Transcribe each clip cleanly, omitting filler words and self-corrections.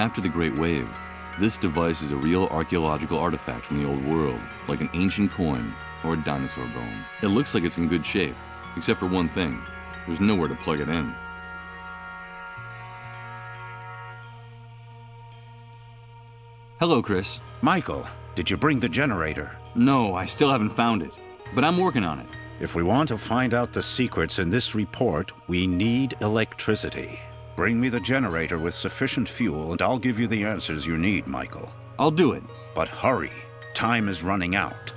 After the Great Wave, this device is a real archaeological artifact from the old world, like an ancient coin or a dinosaur bone. It looks like it's in good shape, except for one thing. There's nowhere to plug it in. Hello, Chris. Michael, did you bring the generator? No, I still haven't found it, but I'm working on it. If we want to find out the secrets in this report, we need electricity. Bring me the generator with sufficient fuel and I'll give you the answers you need, Michael. I'll do it. But hurry, time is running out.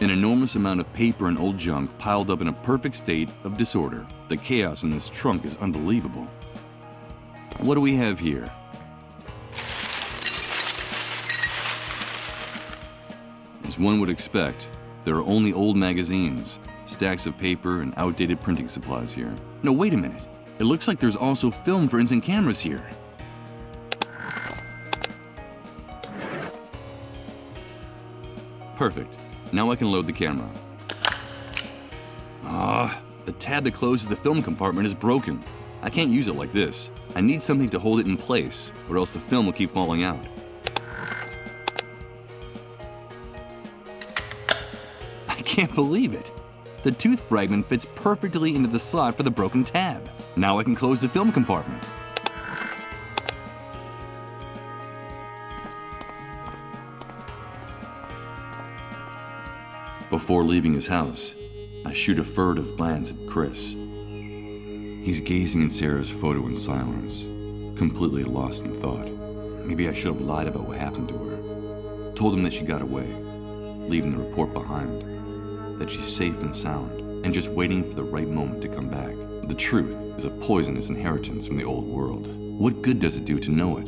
An enormous amount of paper and old junk piled up in a perfect state of disorder. The chaos in this trunk is unbelievable. What do we have here? As one would expect, there are only old magazines, stacks of paper, and outdated printing supplies here. No, wait a minute. It looks like there's also film for instant cameras here. Perfect. Now I can load the camera. The tab that closes the film compartment is broken. I can't use it like this. I need something to hold it in place, or else the film will keep falling out. I can't believe it. The tooth fragment fits perfectly into the slot for the broken tab. Now I can close the film compartment. Before leaving his house, I shoot a furtive glance at Chris. He's gazing at Sarah's photo in silence, completely lost in thought. Maybe I should have lied about what happened to her. Told him that she got away, leaving the report behind, that she's safe and sound, and just waiting for the right moment to come back. The truth is a poisonous inheritance from the old world. What good does it do to know it,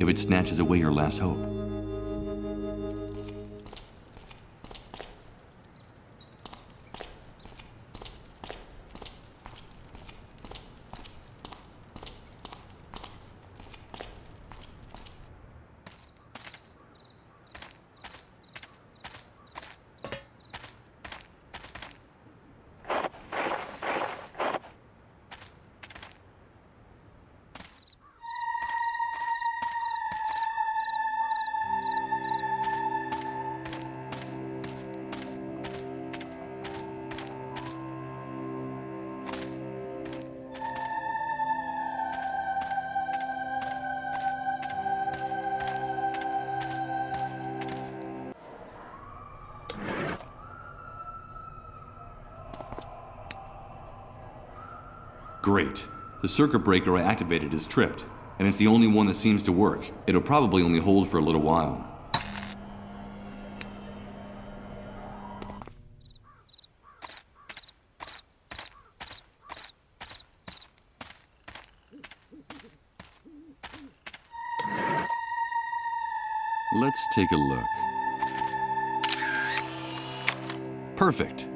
if it snatches away your last hope? Great. The circuit breaker I activated is tripped, and it's the only one that seems to work. It'll probably only hold for a little while. Let's take a look. Perfect.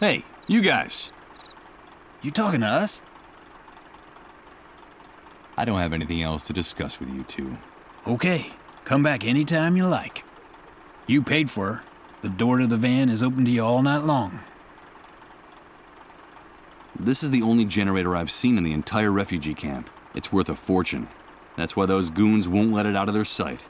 Hey, you guys. You talking to us? I don't have anything else to discuss with you two. Okay, come back anytime you like. You paid for her. The door to the van is open to you all night long. This is the only generator I've seen in the entire refugee camp. It's worth a fortune. That's why those goons won't let it out of their sight.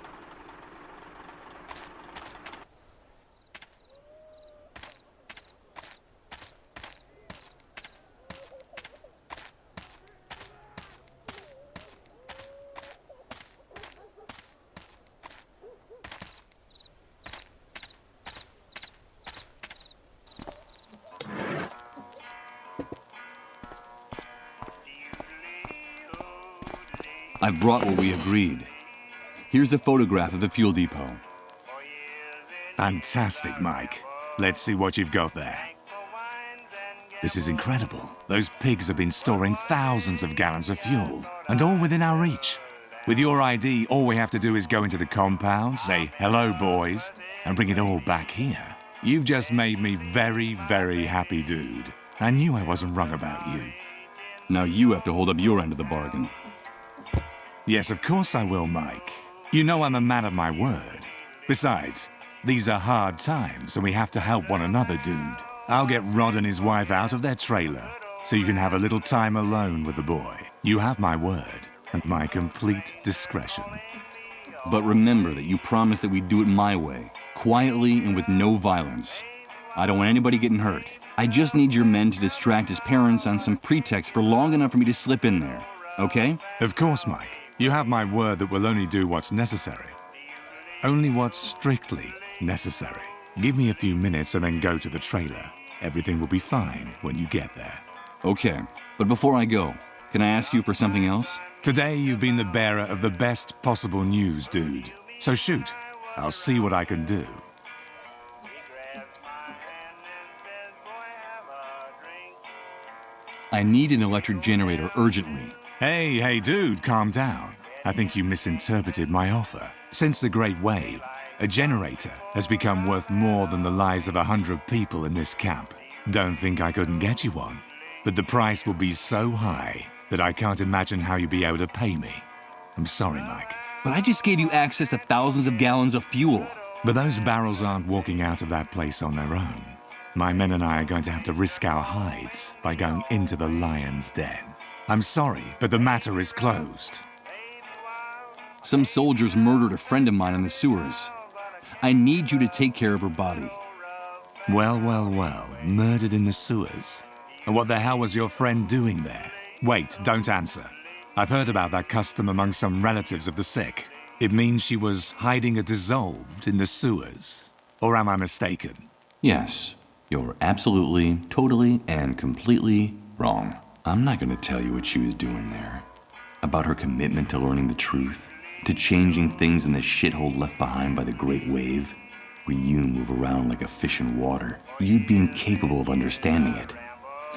I've brought what we agreed. Here's a photograph of the fuel depot. Fantastic, Mike. Let's see what you've got there. This is incredible. Those pigs have been storing thousands of gallons of fuel, and all within our reach. With your ID, all we have to do is go into the compound, say, "Hello, boys," and bring it all back here. You've just made me very, very happy, dude. I knew I wasn't wrong about you. Now you have to hold up your end of the bargain. Yes, of course I will, Mike. You know I'm a man of my word. Besides, these are hard times, and we have to help one another, dude. I'll get Rod and his wife out of their trailer, so you can have a little time alone with the boy. You have my word, and my complete discretion. But remember that you promised that we'd do it my way, quietly and with no violence. I don't want anybody getting hurt. I just need your men to distract his parents on some pretext for long enough for me to slip in there, okay? Of course, Mike. You have my word that we'll only do what's necessary. Only what's strictly necessary. Give me a few minutes and then go to the trailer. Everything will be fine when you get there. Okay, but before I go, can I ask you for something else? Today you've been the bearer of the best possible news, dude. So shoot. I'll see what I can do. I need an electric generator urgently. Hey, dude, calm down. I think you misinterpreted my offer. Since the Great Wave, a generator has become worth more than the lives of 100 people in this camp. Don't think I couldn't get you one, but the price will be so high that I can't imagine how you'll be able to pay me. I'm sorry, Mike. But I just gave you access to thousands of gallons of fuel. But those barrels aren't walking out of that place on their own. My men and I are going to have to risk our hides by going into the lion's den. I'm sorry, but the matter is closed. Some soldiers murdered a friend of mine in the sewers. I need you to take care of her body. Well, murdered in the sewers. And what the hell was your friend doing there? Wait, don't answer. I've heard about that custom among some relatives of the sick. It means she was hiding a dissolved in the sewers. Or am I mistaken? Yes, you're absolutely, totally, and completely wrong. I'm not going to tell you what she was doing there. About her commitment to learning the truth, to changing things in the shithole left behind by the Great Wave, where you move around like a fish in water. You'd be incapable of understanding it.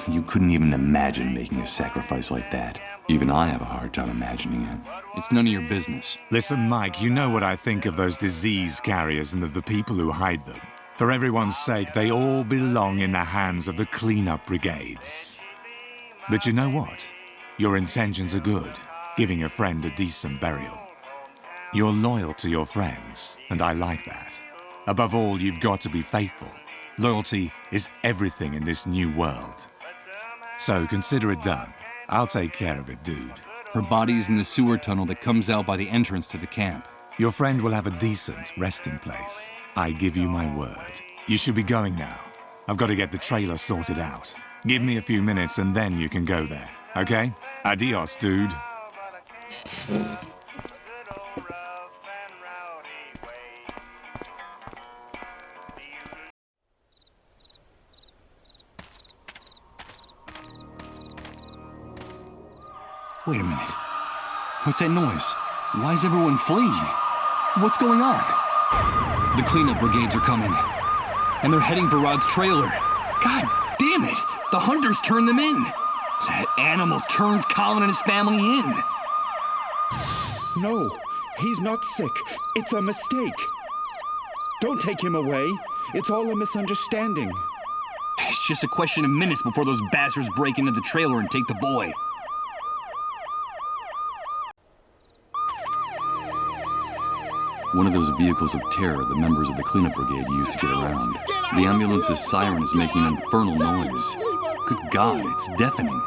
You couldn't even imagine making a sacrifice like that. Even I have a hard time imagining it. It's none of your business. Listen, Mike, you know what I think of those disease carriers and of the people who hide them. For everyone's sake, they all belong in the hands of the cleanup brigades. But you know what? Your intentions are good, giving a friend a decent burial. You're loyal to your friends, and I like that. Above all, you've got to be faithful. Loyalty is everything in this new world. So consider it done. I'll take care of it, dude. Her body is in the sewer tunnel that comes out by the entrance to the camp. Your friend will have a decent resting place. I give you my word. You should be going now. I've got to get the trailer sorted out. Give me a few minutes and then you can go there, okay? Adios, dude. Wait a minute. What's that noise? Why is everyone fleeing? What's going on? The cleanup brigades are coming. And they're heading for Rod's trailer. God damn it! The hunters turned them in! That animal turns Colin and his family in! No, he's not sick. It's a mistake. Don't take him away. It's all a misunderstanding. It's just a question of minutes before those bastards break into the trailer and take the boy. One of those vehicles of terror the members of the cleanup brigade used to get around. The ambulance's siren is making an infernal noise. Good God, it's deafening.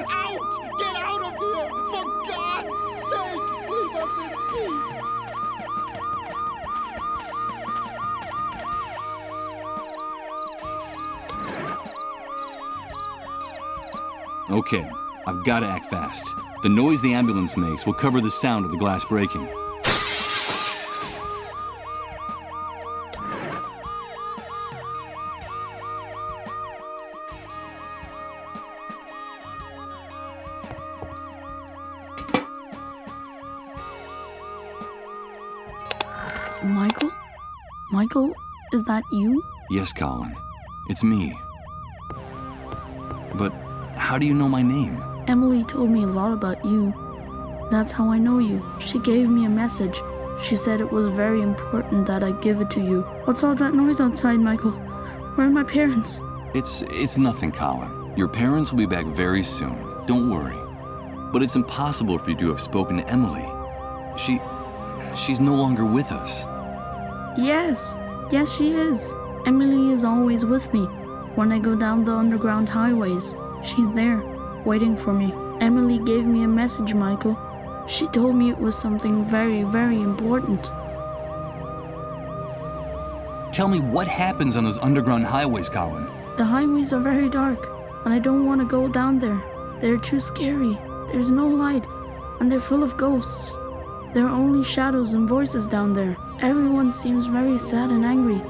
Out! Get out of here! For God's sake, leave us in peace! Okay, I've got to act fast. The noise the ambulance makes will cover the sound of the glass breaking. Michael? Michael, is that you? Yes, Colin. It's me. But how do you know my name? Emily told me a lot about you. That's how I know you. She gave me a message. She said it was very important that I give it to you. What's all that noise outside, Michael? Where are my parents? It's nothing, Colin. Your parents will be back very soon. Don't worry. But it's impossible for you to have spoken to Emily. She's no longer with us. Yes, she is. Emily is always with me. When I go down the underground highways, she's there, waiting for me. Emily gave me a message, Michael. She told me it was something very, very important. Tell me what happens on those underground highways, Colin. The highways are very dark, and I don't want to go down there. They're too scary. There's no light, and they're full of ghosts. There are only shadows and voices down there. Everyone seems very sad and angry,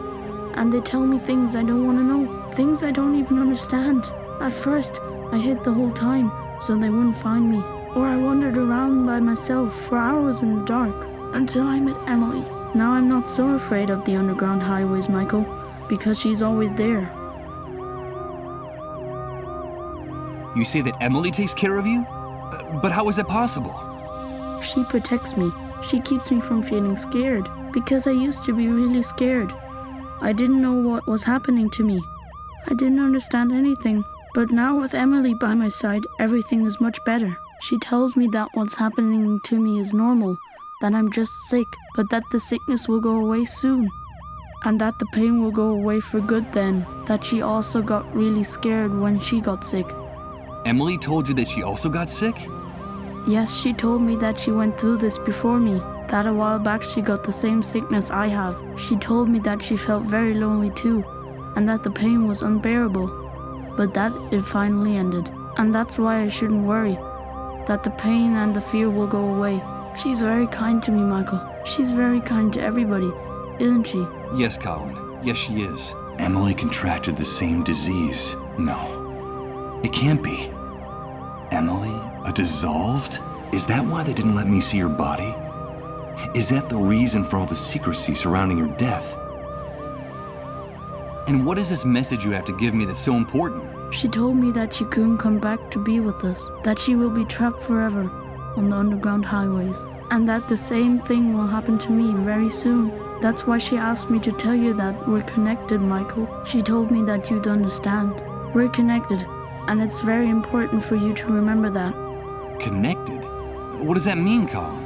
and they tell me things I don't want to know, things I don't even understand. At first, I hid the whole time so they wouldn't find me, or I wandered around by myself for hours in the dark until I met Emily. Now I'm not so afraid of the underground highways, Michael, because she's always there. You say that Emily takes care of you? But how is that possible? She protects me. She keeps me from feeling scared, because I used to be really scared. I didn't know what was happening to me. I didn't understand anything. But now with Emily by my side, everything is much better. She tells me that what's happening to me is normal, that I'm just sick, but that the sickness will go away soon. And that the pain will go away for good then, that she also got really scared when she got sick. Emily told you that she also got sick? Yes, she told me that she went through this before me, that a while back she got the same sickness I have. She told me that she felt very lonely too, and that the pain was unbearable, but that it finally ended. And that's why I shouldn't worry, that the pain and the fear will go away. She's very kind to me, Michael. She's very kind to everybody, isn't she? Yes, Colin. Yes, she is. Emily contracted the same disease. No, it can't be. Emily, a dissolved? Is that why they didn't let me see your body? Is that the reason for all the secrecy surrounding your death? And what is this message you have to give me that's so important? She told me that she couldn't come back to be with us, that she will be trapped forever on the underground highways, and that the same thing will happen to me very soon. That's why she asked me to tell you that we're connected, Michael. She told me that you'd understand. We're connected, and it's very important for you to remember that. Connected? What does that mean, Colin?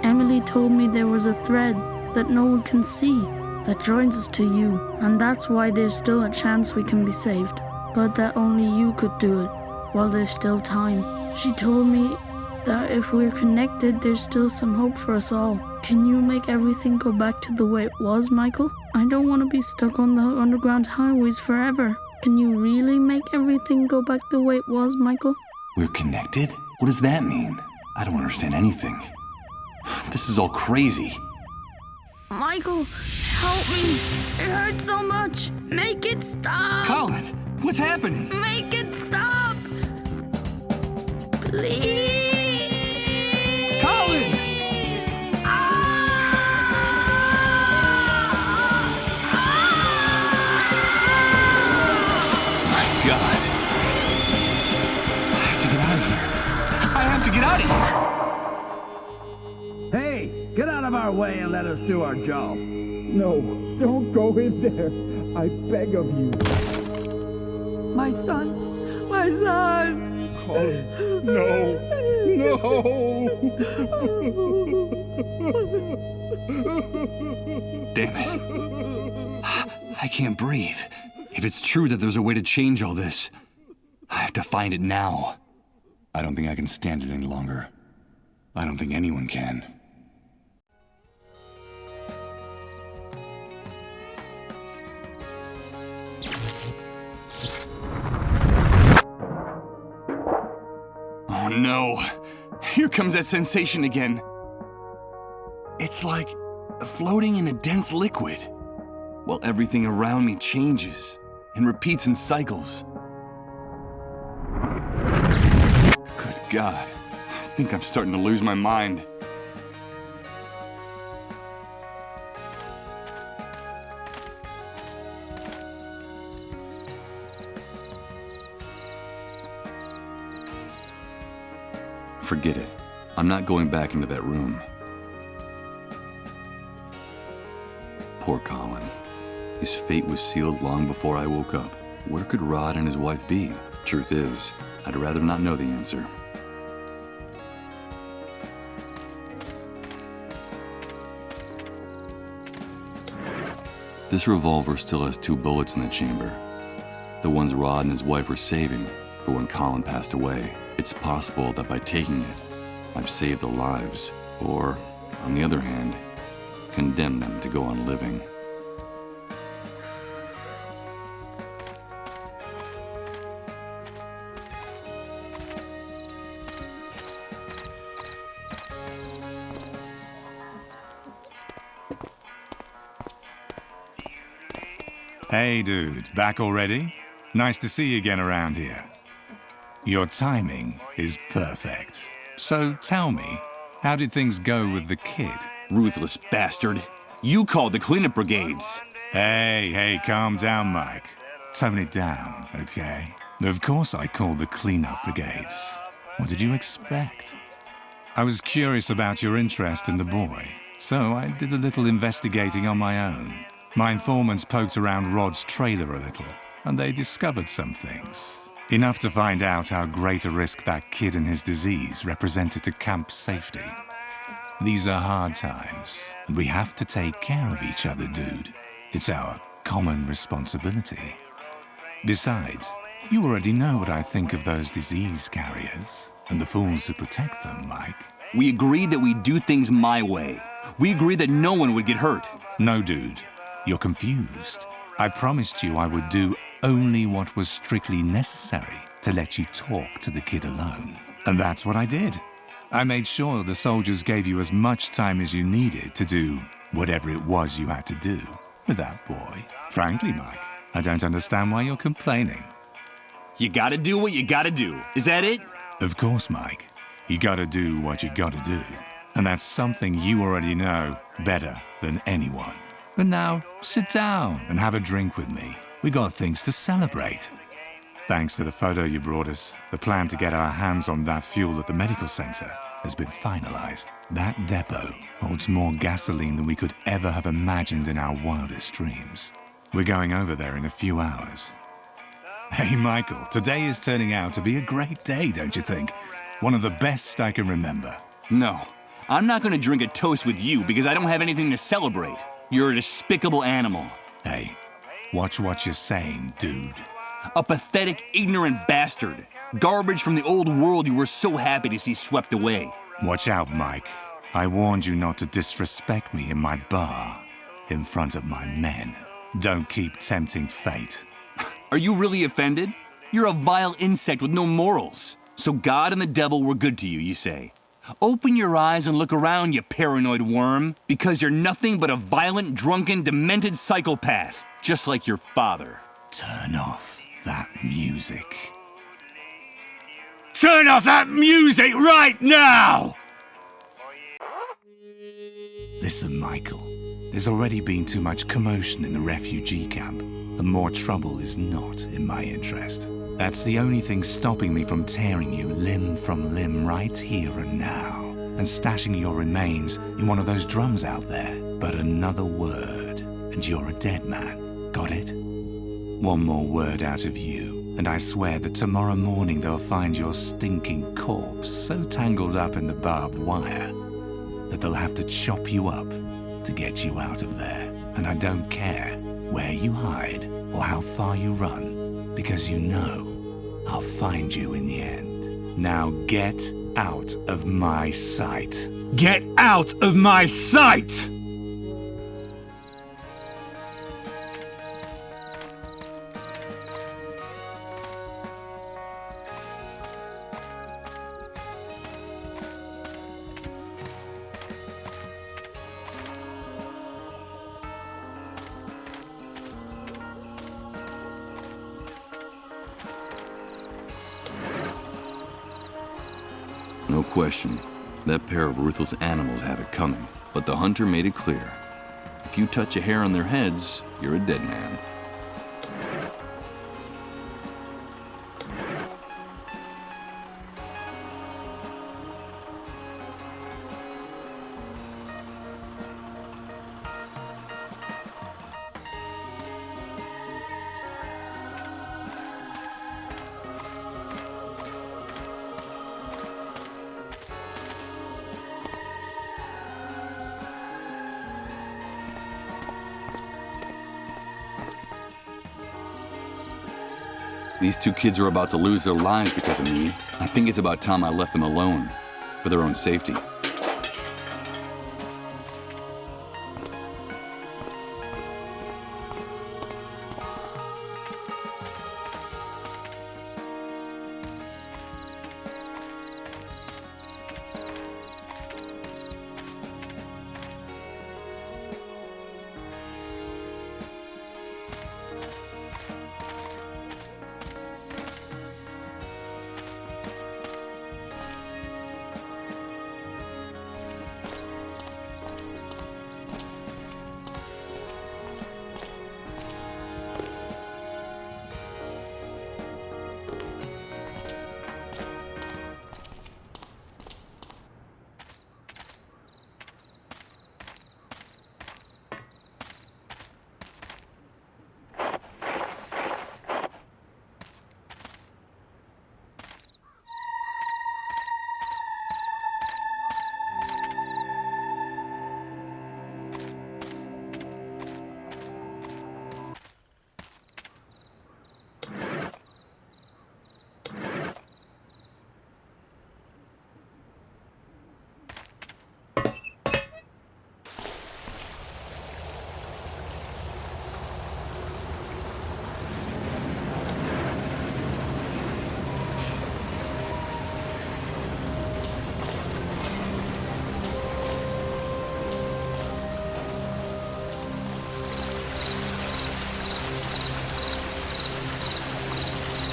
Emily told me there was a thread that no one can see that joins us to you, and that's why there's still a chance we can be saved, but that only you could do it while there's still time. She told me that if we're connected, there's still some hope for us all. Can you make everything go back to the way it was, Michael? I don't want to be stuck on the underground highways forever. Can you really make everything go back the way it was, Michael? We're connected? What does that mean? I don't understand anything. This is all crazy. Michael, help me. It hurts so much. Make it stop. Colin, what's happening? Make it stop. Please. Colin! My God. I have to get out of here. I have to get out of here. Hey, get out of our way and let us do our job. No, don't go in there. I beg of you. My son! My son! Colin, no. No! Damn it. I can't breathe. If it's true that there's a way to change all this, I have to find it now. I don't think I can stand it any longer. I don't think anyone can. Oh no! Here comes that sensation again. It's like floating in a dense liquid, while everything around me changes and repeats in cycles. Good God, I think I'm starting to lose my mind. Forget it. I'm not going back into that room. Poor Colin. His fate was sealed long before I woke up. Where could Rod and his wife be? Truth is, I'd rather not know the answer. This revolver still has 2 bullets in the chamber. The ones Rod and his wife were saving for when Colin passed away. It's possible that by taking it, I've saved their lives, or, on the other hand, condemned them to go on living. Hey dude, back already? Nice to see you again around here. Your timing is perfect. So tell me, how did things go with the kid? Ruthless bastard. You called the cleanup brigades. Hey, calm down, Mike. Tone it down, okay? Of course I called the cleanup brigades. What did you expect? I was curious about your interest in the boy, so I did a little investigating on my own. My informants poked around Rod's trailer a little, and they discovered some things. Enough to find out how great a risk that kid and his disease represented to camp's safety. These are hard times, and we have to take care of each other, dude. It's our common responsibility. Besides, you already know what I think of those disease carriers, and the fools who protect them, Mike. We agreed that we'd do things my way. We agreed that no one would get hurt. No, dude. You're confused. I promised you I would do only what was strictly necessary to let you talk to the kid alone. And that's what I did. I made sure the soldiers gave you as much time as you needed to do whatever it was you had to do with that boy. Frankly, Mike, I don't understand why you're complaining. You gotta do what you gotta do. Is that it? Of course, Mike. You gotta do what you gotta do. And that's something you already know better than anyone. But now, sit down and have a drink with me. We got things to celebrate. Thanks to the photo you brought us, the plan to get our hands on that fuel at the medical center has been finalized. That depot holds more gasoline than we could ever have imagined in our wildest dreams. We're going over there in a few hours. Hey, Michael, today is turning out to be a great day, don't you think? One of the best I can remember. No, I'm not gonna drink a toast with you because I don't have anything to celebrate. You're a despicable animal. Hey, watch what you're saying, dude. A pathetic, ignorant bastard. Garbage from the old world you were so happy to see swept away. Watch out, Mike. I warned you not to disrespect me in my bar, in front of my men. Don't keep tempting fate. Are you really offended? You're a vile insect with no morals. So God and the devil were good to you, you say? Open your eyes and look around, you paranoid worm, because you're nothing but a violent, drunken, demented psychopath, just like your father. Turn off that music. Turn off that music right now! Listen, Michael, there's already been too much commotion in the refugee camp, and more trouble is not in my interest. That's the only thing stopping me from tearing you limb from limb right here and now, and stashing your remains in one of those drums out there. But another word, and you're a dead man. Got it? One more word out of you, and I swear that tomorrow morning they'll find your stinking corpse so tangled up in the barbed wire that they'll have to chop you up to get you out of there. And I don't care where you hide or how far you run, because you know I'll find you in the end. Now get out of my sight. Get out of my sight! No question. That pair of ruthless animals have it coming. But the hunter made it clear. If you touch a hair on their heads, you're a dead man. These two kids are about to lose their lives because of me. I think it's about time I left them alone, for their own safety.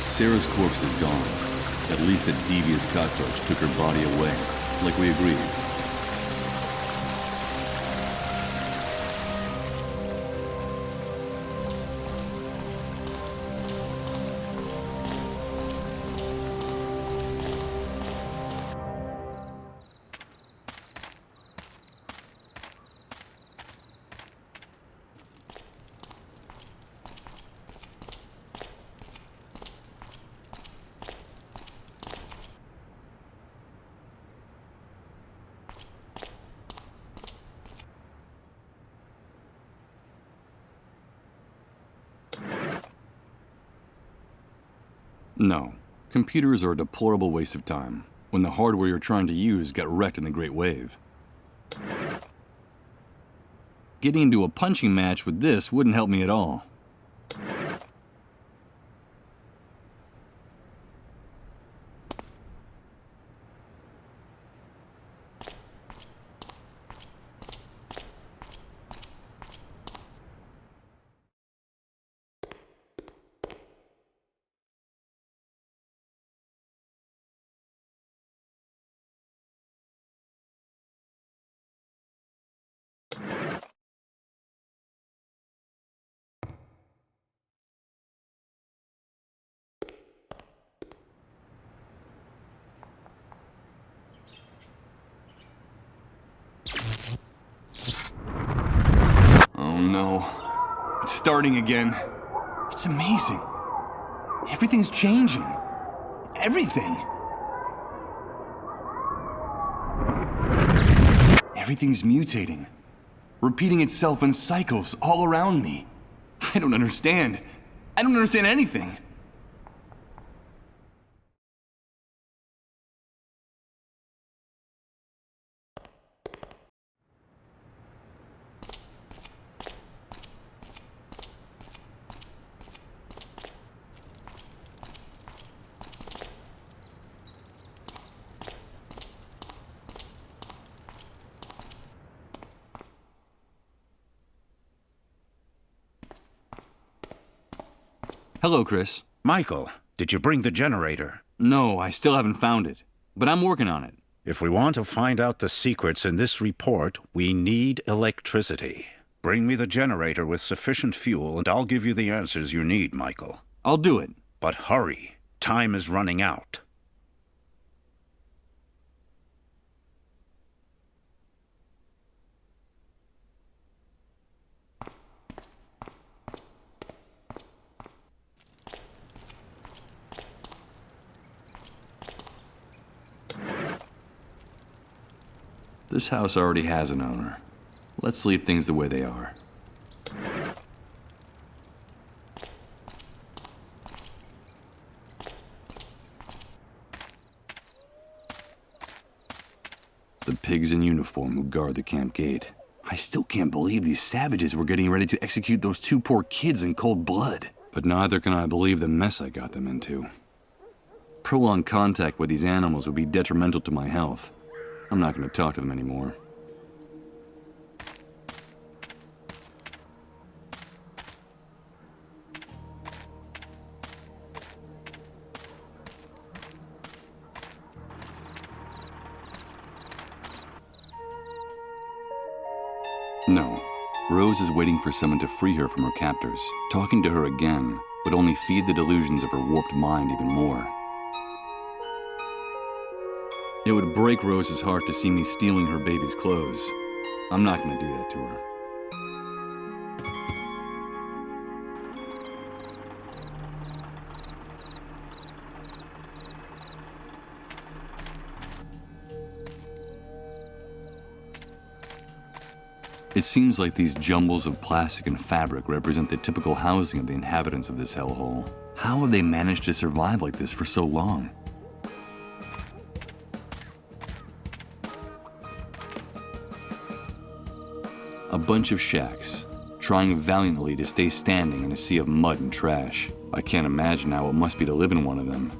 Sarah's corpse is gone. At least the devious cockroach took her body away, like we agreed. No. Computers are a deplorable waste of time, when the hardware you're trying to use got wrecked in the Great Wave. Getting into a punching match with this wouldn't help me at all. Oh no. It's starting again. It's amazing. Everything's changing. Everything. Everything's mutating. Repeating itself in cycles all around me. I don't understand. I don't understand anything. Hello, Chris. Michael, did you bring the generator? No, I still haven't found it, but I'm working on it. If we want to find out the secrets in this report, we need electricity. Bring me the generator with sufficient fuel, and I'll give you the answers you need, Michael. I'll do it. But hurry. Time is running out. This house already has an owner. Let's leave things the way they are. The pigs in uniform who guard the camp gate. I still can't believe these savages were getting ready to execute those 2 poor kids in cold blood. But neither can I believe the mess I got them into. Prolonged contact with these animals would be detrimental to my health. I'm not going to talk to them anymore. No. Rose is waiting for someone to free her from her captors. Talking to her again would only feed the delusions of her warped mind even more. It would break Rose's heart to see me stealing her baby's clothes. I'm not going to do that to her. It seems like these jumbles of plastic and fabric represent the typical housing of the inhabitants of this hellhole. How have they managed to survive like this for so long? A bunch of shacks, trying valiantly to stay standing in a sea of mud and trash. I can't imagine how it must be to live in one of them.